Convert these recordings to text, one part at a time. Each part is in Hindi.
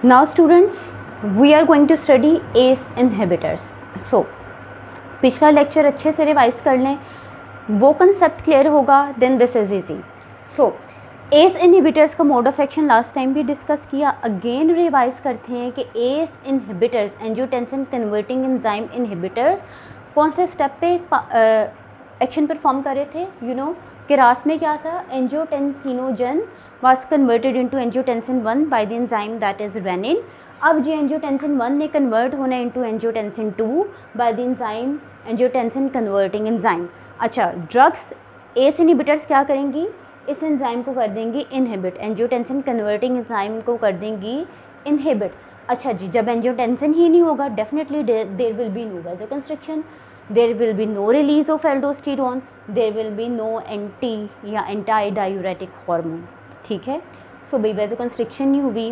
Now students, we are going to study ACE inhibitors. So पिछला लेक्चर अच्छे से रिवाइज कर लें, वो कंसेप्ट क्लियर होगा, then this is easy. So ACE inhibitors का mode of action last time भी डिस्कस किया. अगेन रिवाइज करते हैं कि ACE inhibitors, angiotensin converting enzyme inhibitors, कौन से स्टेप पे एक्शन परफॉर्म कर रहे थे. यू नो कि रास में क्या था, angiotensinogen was converted into angiotensin 1 by the enzyme that is renin. अब जो angiotensin 1 ने कन्वर्ट होना into angiotensin 2 by the enzyme angiotensin converting enzyme. अच्छा, ड्रग्स एस इनहिबिटर्स क्या करेंगी, इस एंजाइम को कर देंगी इनहिबिट, एंजियोटेंसिन कन्वर्टिंग एंजाइम को कर देंगी इनहिबिट. अच्छा जी, जब एंजियोटेंसिन ही नहीं होगा, definitely there will be no vasoconstriction, there will be no release of aldosterone, there will be no anti या anti diuretic hormone. ठीक है. सो भाई वेजोकंस्ट्रिक्शन नहीं हुई,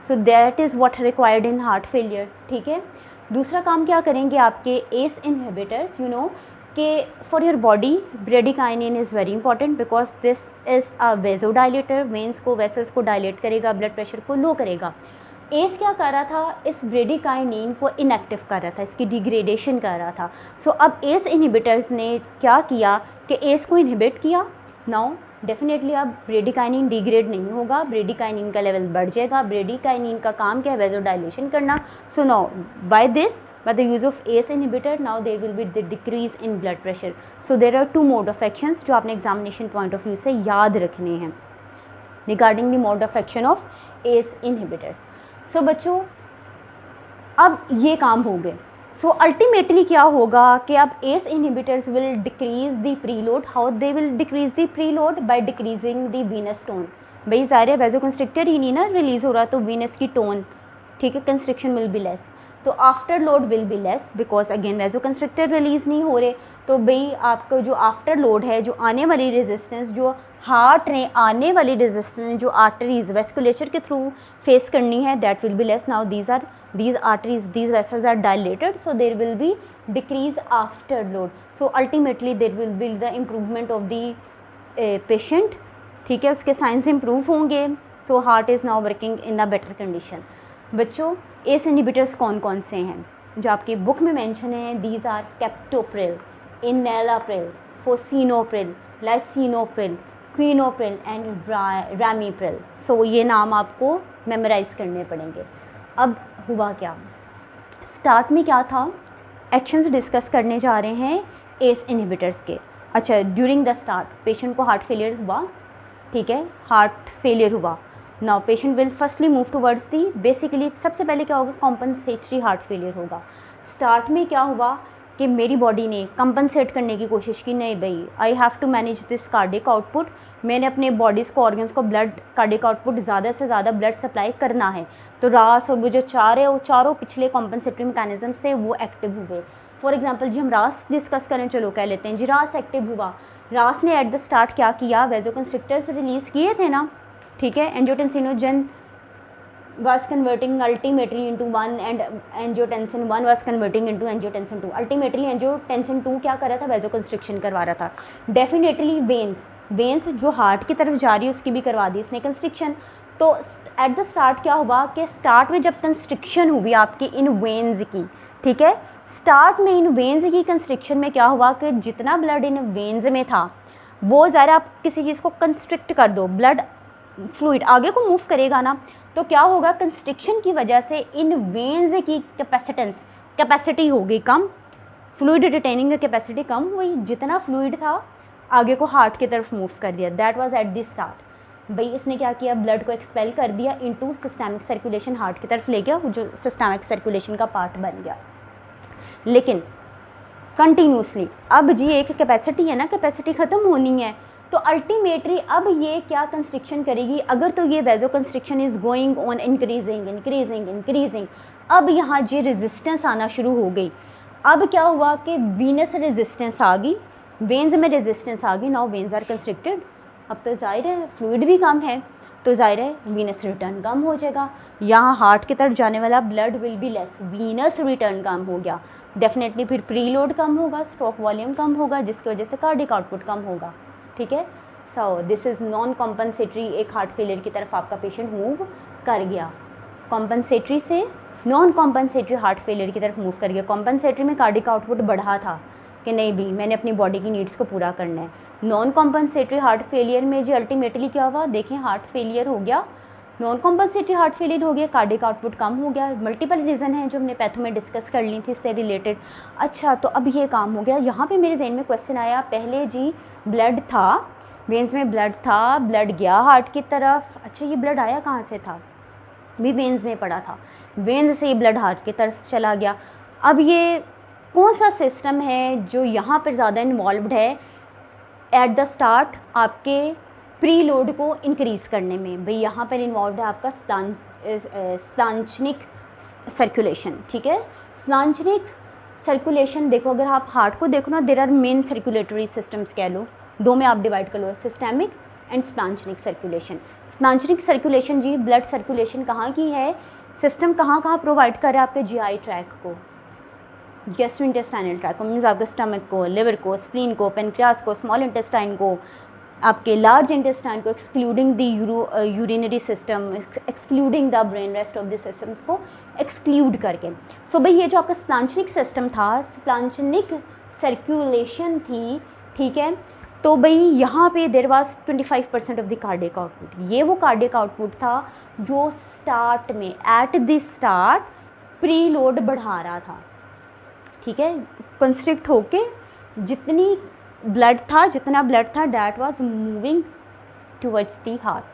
so that is what required in heart failure. ठीक है. दूसरा काम क्या करेंगे आपके एस इनहिबिटर्स, यू नो कि for your body bradykinin is very important because this is a vasodilator, veins को वेसल्स को डायलेट करेगा, ब्लड प्रेशर को लो करेगा. एस क्या कर रहा था, इस ब्रेडिकाइनिन को इनएक्टिव कर रहा था, इसकी डिग्रेडेशन कर रहा था. सो अब एस इनहिबिटर्स ने क्या किया कि एस को इनहिबिट किया. नाउ डेफिनेटली अब ब्रेडिकाइनिन डिग्रेड नहीं होगा, ब्रेडिकाइनिन का लेवल बढ़ जाएगा. ब्रेडिकाइनिन का काम क्या है, वेजोडाइलेशन करना. So now by the use of ACE inhibitor now there will be the decrease in blood pressure. So there are two mode of actions जो आपने एग्जामिनेशन पॉइंट ऑफ व्यू से याद रखने हैं regarding the mode of action of ACE inhibitors. So बच्चों, अब ये काम हो गए. सो अल्टीमेटली क्या होगा कि अब S inhibitors will decrease the preload. How they will decrease the preload, by decreasing the Venus tone. भाई ज़ाहिर है वेजोकंस्ट्रिक्टर ही नहीं ना रिलीज़ हो रहा, तो वीनस की टोन, ठीक है, कंस्ट्रिक्शन विल बी लेस. तो after load will be less because again vasoconstrictor release नहीं हो रहे. तो भाई आपका जो आफ्टर लोड है, जो आने वाली रेजिस्टेंस, जो हार्ट ने आने वाली रेजिस्टेंस जो आर्टरीज वेस्कुलेचर के थ्रू फेस करनी है, that will be less. Now these arteries, these vessels are dilated, so there will be decrease after load. So ultimately there will be the improvement of the patient. ठीक है, उसके साइंस इम्प्रूव होंगे. So heart is now working in a better condition. बच्चों, एस इनहिबिटर्स कौन कौन से हैं जो आपकी बुक में मेंशन है. These are captopril, enalapril, fosinopril, lisinopril, quinapril and ramipril. So ये नाम आपको मेमोराइज करने पड़ेंगे. अब हुआ क्या, स्टार्ट में क्या था, एक्शंस डिस्कस करने जा रहे हैं एस इनहिबिटर्स के. अच्छा, ड्यूरिंग द स्टार्ट पेशेंट को हार्ट फेलियर हुआ. ठीक है, हार्ट फेलियर हुआ. Now patient will firstly move towards the, basically सबसे पहले क्या होगा, कॉम्पनसेटरी हार्ट फेलियर होगा. स्टार्ट में क्या हुआ कि मेरी बॉडी ने कंपनसेट करने की कोशिश की. नहीं भाई, I have to manage this cardiac output. मैंने अपने बॉडीज़ को, ऑर्गन्स को ब्लड कार्डिक आउटपुट ज़्यादा से ज़्यादा ब्लड सप्लाई करना है. तो रास और वो जो चारों पिछले कॉम्पनसेटरी मैकेनिज्म थे वो एक्टिव हुए. फॉर एग्जांपल जी हम रास डिस्कस करें, चलो कह लेते हैं जी रास एक्टिव हुआ. रास ने एट द स्टार्ट क्या किया, वेजोकंस्ट्रिक्टर्स रिलीज़ किए थे ना. ठीक है, angiotensinogen was converting ultimately into 1 and angiotensin 1 was converting into angiotensin 2. ultimately angiotensin 2 क्या कर रहा था, वेजोकंस्ट्रिक्शन करवा रहा था. डेफिनेटली वेंस जो हार्ट की तरफ जा रही है उसकी भी करवा दी इसने कंस्ट्रिक्शन. तो एट द स्टार्ट क्या हुआ कि स्टार्ट में जब कंस्ट्रिक्शन हुई आपकी इन वेन्स की, ठीक है, स्टार्ट में इन वेन्स की कंस्ट्रिक्शन में क्या हुआ कि जितना ब्लड इन वेन्स में था वो ज़रा, आप किसी चीज़ को कंस्ट्रिक्ट कर दो, ब्लड फ्लूइड आगे को मूव करेगा ना, तो क्या होगा, कंस्ट्रिक्शन की वजह से इन वेन्स की कैपेसिटी होगी कम, फ्लूइड रिटेनिंग कैपेसिटी कम हुई. जितना फ्लूइड था आगे को हार्ट की तरफ मूव कर दिया. That was at the start. भाई इसने क्या किया, ब्लड को एक्सपेल कर दिया इनटू सिस्टमिक सर्कुलेशन, हार्ट की तरफ ले गया, जो सिस्टमिक सर्कुलेशन का पार्ट बन गया. लेकिन कंटिन्यूसली अब जी एक कैपेसिटी है ना, कैपेसिटी ख़त्म होनी है. तो अल्टीमेटली अब ये क्या कंस्ट्रिक्शन करेगी, अगर तो ये vasoconstriction is going on increasing. अब यहाँ जी रेजिस्टेंस आना शुरू हो गई. अब क्या हुआ कि वीनस रेजिस्टेंस आ गई, वेन्स में रेजिस्टेंस आ गई. Now veins are constricted. अब तो जाहिर है फ्लूइड भी कम है, तो जाहिर है वीनस रिटर्न कम हो जाएगा. यहाँ हार्ट की तरफ जाने वाला blood will be less, venous return कम हो गया. डेफिनेटली फिर प्रीलोड कम होगा, स्ट्रोक वॉल्यूम कम होगा, जिसकी वजह से कार्डिक आउटपुट कम होगा. ठीक है. So this is non compensatory, एक हार्ट फेलियर की तरफ आपका पेशेंट मूव कर गया. कॉम्पनसेटरी से नॉन कॉम्पनसेटरी हार्ट फेलियर की तरफ मूव कर गया। कॉम्पनसेटरी में कार्डिक आउटपुट बढ़ा था कि नहीं भी मैंने अपनी बॉडी की नीड्स को पूरा करना है। नॉन कॉम्पनसेटरी हार्ट फेलियर में जो अल्टीमेटली क्या हुआ, देखें हार्ट फेलियर हो गया, नॉन कॉम्पनसेटरी हार्ट फेलियर हो गया, कार्डिक आउटपुट कम हो गया। मल्टीपल रीज़न है जो हमने पैथो में डिस्कस कर ली थी इससे रिलेटेड। अच्छा, तो अब ये काम हो गया। यहाँ पे मेरे जहन में क्वेश्चन आया, पहले जी ब्लड था, वेन्स में ब्लड था, ब्लड गया हार्ट की तरफ। अच्छा, ये ब्लड आया कहाँ से था, भी वेन्स में पड़ा था, वेन्स से ही ब्लड हार्ट की तरफ चला गया। अब ये कौन सा सिस्टम है जो यहाँ पर ज़्यादा इन्वॉल्व्ड है एट द स्टार्ट आपके प्री लोड को इंक्रीज़ करने में? भाई यहाँ पर इन्वॉल्व है आपका स्प्लांचनिक सर्कुलेशन। ठीक है, स्प्लांचनिक सर्कुलेशन देखो, अगर आप हार्ट को देखो ना, there are main circulatory systems कह लो, दो में आप डिवाइड कर लो, systemic and splanchnic circulation. Splanchnic circulation जी ब्लड सर्कुलेशन कहाँ की है, सिस्टम कहाँ प्रोवाइड कर रहा है आपके जीआई ट्रैक को, गैस्ट्रोइंटेस्टाइनल ट्रैक को, मीन्स आपके स्टमक को, लिवर को, स्प्लीन को, पेनक्रियास को, स्मॉल इंटेस्टाइन को, आपके लार्ज इंटेस्टाइन को, excluding the urinary system, excluding the brain, rest of the systems को एक्सक्लूड करके। सो भाई ये जो आपका स्प्लांचनिक सिस्टम था, स्प्लांचनिक सर्कुलेशन थी, ठीक है, तो भाई यहाँ पे there was 25% of the cardiac output. ये वो कार्डियक आउटपुट था जो स्टार्ट में at the start pre load बढ़ा रहा था। ठीक है, कंस्ट्रिक्ट होके जितना ब्लड था that was moving towards the heart.